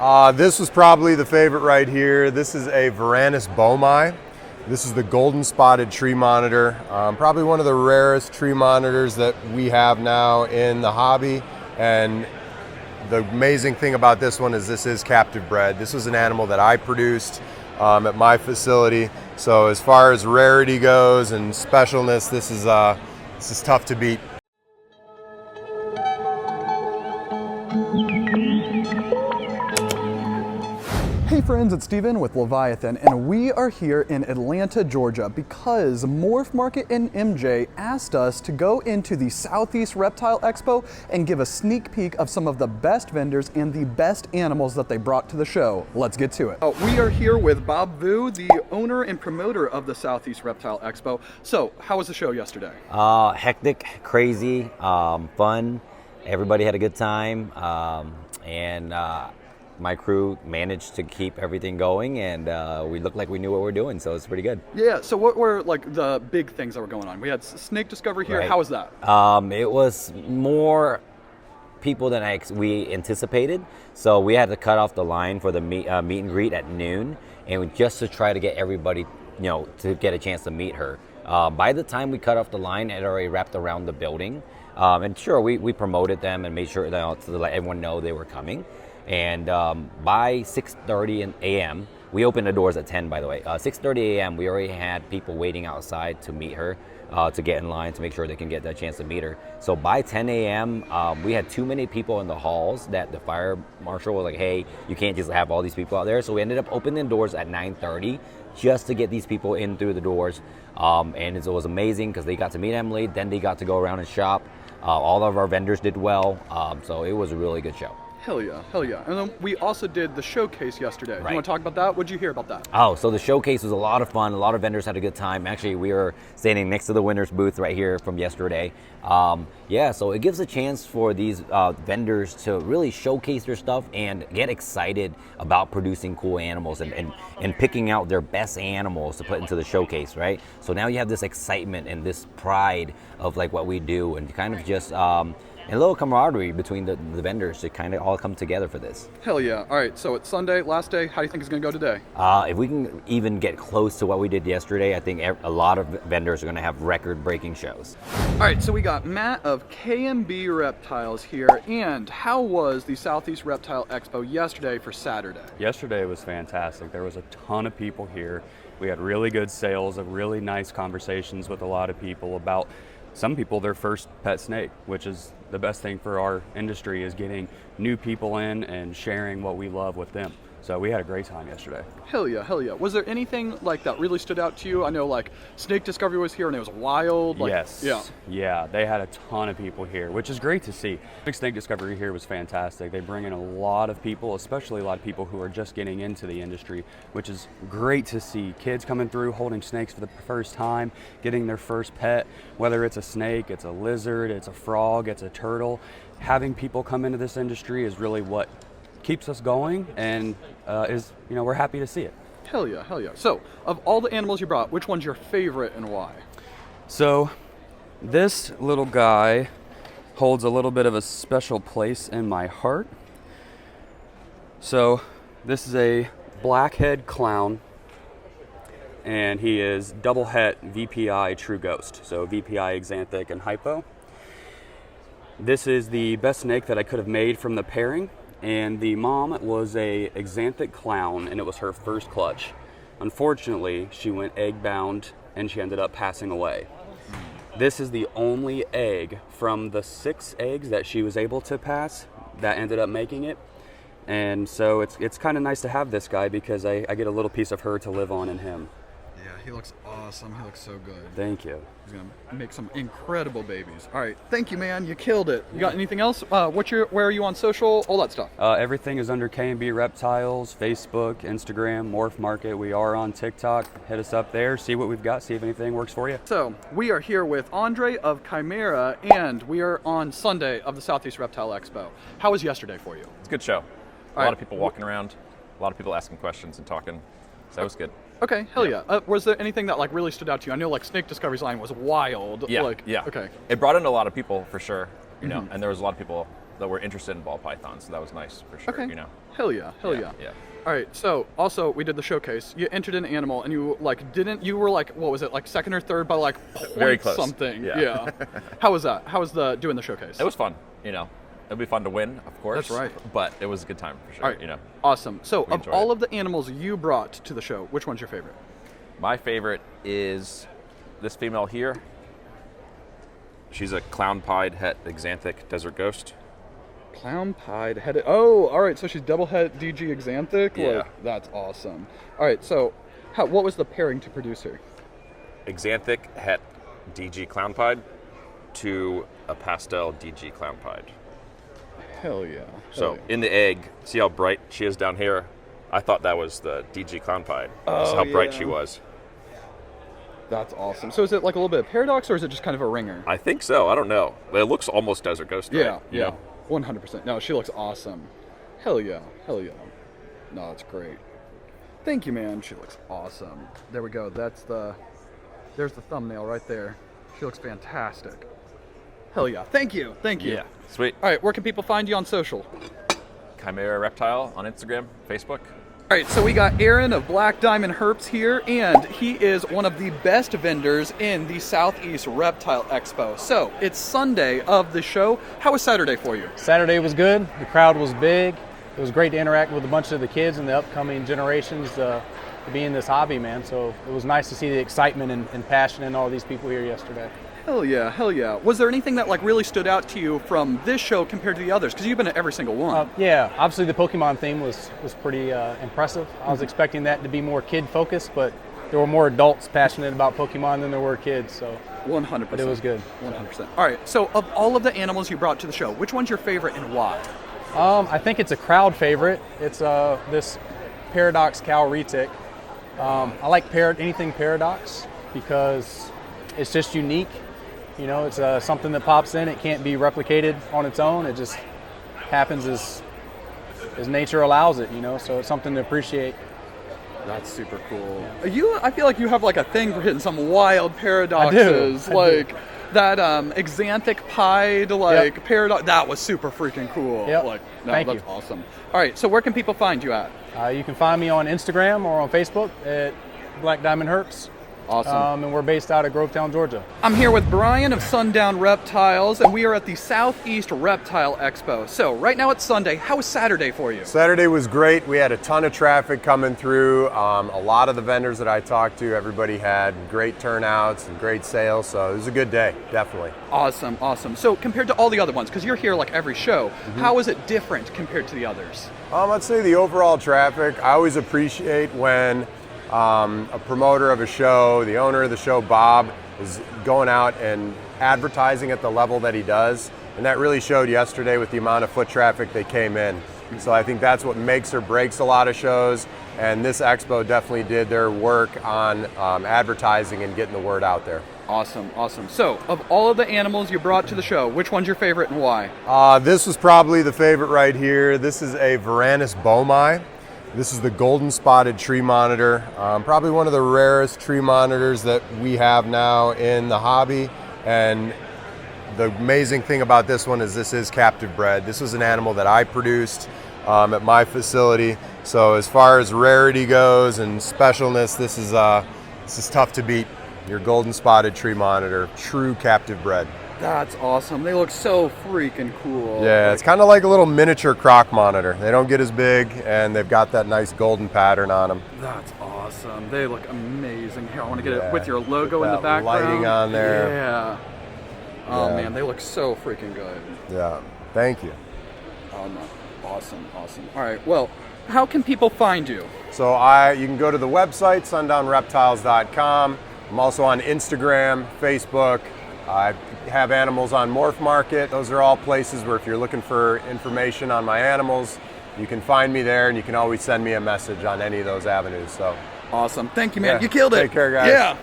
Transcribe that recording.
This was probably the favorite right here. This is a Varanus bomi. This is the golden spotted tree monitor. Probably one of the rarest tree monitors that we have now in the hobby. And the amazing thing about this one is this is captive bred. This was an animal that I produced at my facility. So as far as rarity goes and specialness, this is tough to beat. Hey friends, it's Steven with Leviathan, and we are here in Atlanta, Georgia because MorphMarket and MJ asked us to go into the Southeast Reptile Expo and give a sneak peek of some of the best vendors and the best animals that they brought to the show. Let's get to it. We are here with Bob Vu, the owner and promoter of the Southeast Reptile Expo. So, how was the show yesterday? Hectic, crazy, fun. Everybody had a good time, and my crew managed to keep everything going, and we looked like we knew what we were doing, so it's pretty good. Yeah, so what were like the big things that were going on? We had snake discovery here. Right. How was that? It was more people than we anticipated, so we had to cut off the line for the meet and greet at noon, and just to try to get everybody, to get a chance to meet her. By the time we cut off the line, it had already wrapped around the building, and sure, we promoted them and made sure to let everyone know they were coming. And by 6:30 a.m., we opened the doors at 10, by the way. 6:30 a.m., we already had people waiting outside to meet her, to get in line to make sure they can get that chance to meet her. So by 10 a.m., we had too many people in the halls that the fire marshal was like, hey, you can't just have all these people out there. So we ended up opening the doors at 9:30 just to get these people in through the doors. And it was amazing because they got to meet Emily, then they got to go around and shop. All of our vendors did well, so it was a really good show. Hell yeah, hell yeah. And then we also did the showcase yesterday. Right. You want to talk about that? What did you hear about that? Oh, so the showcase was a lot of fun. A lot of vendors had a good time. Actually, we were standing next to the winner's booth right here from yesterday. So it gives a chance for these vendors to really showcase their stuff and get excited about producing cool animals and picking out their best animals to put into the showcase, right? So now you have this excitement and this pride of like what we do, and kind of just and a little camaraderie between the vendors to kind of all come together for this. Hell yeah. All right, so it's Sunday, last day. How do you think it's going to go today? If we can even get close to what we did yesterday, I think a lot of vendors are going to have record-breaking shows. All right, so we got Matt of KMBB Reptiles here. And how was the Southeast Reptile Expo yesterday for Saturday? Yesterday was fantastic. There was a ton of people here. We had really good sales, really nice conversations with a lot of people about some people their first pet snake, which is the best thing for our industry, is getting new people in and sharing what we love with them. So we had a great time yesterday. Hell yeah, hell yeah. Was there anything like that really stood out to you? I know like snake discovery was here and it was wild. Yes. Yeah. Yeah, they had a ton of people here, which is great to see. Snake discovery here was fantastic. They bring in a lot of people, especially a lot of people who are just getting into the industry, which is great to see. Kids coming through holding snakes for the first time, getting their first pet, whether it's a snake, it's a lizard, it's a frog, it's a turtle. Having people come into this industry is really what keeps us going, and we're happy to see it. Hell yeah, hell yeah. So, of all the animals you brought, which one's your favorite and why? So, this little guy holds a little bit of a special place in my heart. So, this is a blackhead clown, and he is double het VPI True Ghost. So, VPI Exanthic and Hypo. This is the best snake that I could have made from the pairing. And the mom was a Exanthic clown, and it was her first clutch. Unfortunately, she went egg bound and she ended up passing away. This is the only egg from the 6 eggs that she was able to pass that ended up making it. And so it's kind of nice to have this guy because I get a little piece of her to live on in him. Yeah, he looks awesome. He looks so good. Thank you. He's gonna make some incredible babies. All right, thank you, man. You killed it. You got anything else? Where are you on social? All that stuff. Everything is under KMBB Reptiles, Facebook, Instagram, MorphMarket. We are on TikTok. Hit us up there. See what we've got. See if anything works for you. So we are here with Andre of Chimera, and we are on Sunday of the Southeast Reptile Expo. How was yesterday for you? It's a good show. A lot of people walking around, a lot of people asking questions and talking. So that was good. Okay, hell yeah. Was there anything that like really stood out to you? I know like Snake Discovery's line was wild. Yeah, like, yeah. Okay. It brought in a lot of people for sure, you know, and there was a lot of people that were interested in ball pythons, so that was nice for sure. Okay. You know. Hell yeah. Hell yeah. Yeah. All right. So also we did the showcase. You entered an animal, and you you were like, what was it, like second or third by like Very point close. something. Yeah. How was that? How was doing the showcase? It was fun. You know, it'd be fun to win, of course. That's right. But it was a good time for sure. All right. You know. Awesome. So of enjoyed all it. of the animals you brought to the show, which one's your favorite? My favorite is this female here. She's a clown-pied het exanthic desert ghost. Clown-pied headed. Oh, all right. So she's double-head DG exanthic. Yeah. Like, that's awesome. All right. So, what was the pairing to produce her? Exanthic het DG clown-pied to a pastel DG clown-pied. Hell yeah. So in the egg, see how bright she is down here? I thought that was the DG clown-pied. That's how bright she was. That's awesome. So is it like a little bit of paradox, or is it just kind of a ringer? I think so. I don't know. It looks almost desert ghost. Yeah, right? You know? 100%. No, she looks awesome. Hell yeah. Hell yeah. No, that's great. Thank you, man. She looks awesome. There we go. There's the thumbnail right there. She looks fantastic. Hell yeah. Thank you. Thank you. Yeah. Sweet. All right, where can people find you on social? Chimera Reptile on Instagram, Facebook. All right, so we got Aaron of Black Diamond Herps here, and he is one of the best vendors in the Southeast Reptile Expo. So it's Sunday of the show. How was Saturday for you? Saturday was good. The crowd was big. It was great to interact with a bunch of the kids and the upcoming generations to be in this hobby, man. So it was nice to see the excitement and passion in all these people here yesterday. Hell yeah, hell yeah. Was there anything that like really stood out to you from this show compared to the others? Because you've been at every single one. Yeah, obviously the Pokemon theme was pretty impressive. I was expecting that to be more kid focused, but there were more adults passionate about Pokemon than there were kids. So 100%. But it was good. 100%. All right, so of all of the animals you brought to the show, which one's your favorite and why? I think it's a crowd favorite. It's this Paradox cow retic. I like anything Paradox because it's just unique. You know, it's something that pops in. It can't be replicated on its own. It just happens as nature allows it, you know, so it's something to appreciate. That's super cool. I feel like you have like a thing for hitting some wild paradoxes. I do. Like that exanthic pied like paradox. That was super freaking cool. Yep. Like, no, Thank that's you. awesome. All right, so where can people find you at? You can find me on Instagram or on Facebook at Black Diamond Herps. Awesome. And we're based out of Grovetown, Georgia. I'm here with Brian of Sundown Reptiles, and we are at the Southeast Reptile Expo. So right now it's Sunday. How was Saturday for you? Saturday was great. We had a ton of traffic coming through. A lot of the vendors that I talked to, everybody had great turnouts and great sales, so it was a good day, definitely. Awesome, awesome. So compared to all the other ones, because you're here like every show, how is it different compared to the others? I'd say the overall traffic, I always appreciate when a promoter of a show, the owner of the show, Bob, is going out and advertising at the level that he does. And that really showed yesterday with the amount of foot traffic that came in. So I think that's what makes or breaks a lot of shows. And this expo definitely did their work on advertising and getting the word out there. Awesome, awesome. So of all of the animals you brought to the show, which one's your favorite and why? This was probably the favorite right here. This is a Varanus bomi. This is the golden spotted tree monitor, probably one of the rarest tree monitors that we have now in the hobby. And the amazing thing about this one is this is captive bred. This was an animal that I produced at my facility. So as far as rarity goes and specialness, this is tough to beat. Your golden spotted tree monitor, true captive bred. That's awesome. They look so freaking cool. Yeah, it's kind of like a little miniature croc monitor. They don't get as big, and they've got that nice golden pattern on them. That's awesome. They look amazing. Here, I want to get Yeah, it with your logo with in the that background. lighting on there. Yeah. Oh Yeah. man, they look so freaking good. Yeah, thank you. Oh no, awesome, awesome. All right, well, how can people find you? So you can go to the website, sundownreptiles.com. I'm also on Instagram, Facebook. I have animals on MorphMarket. Those are all places where if you're looking for information on my animals, you can find me there, and you can always send me a message on any of those avenues. So Awesome. Thank you, man. Yeah, You killed it. take care, guys. Yeah.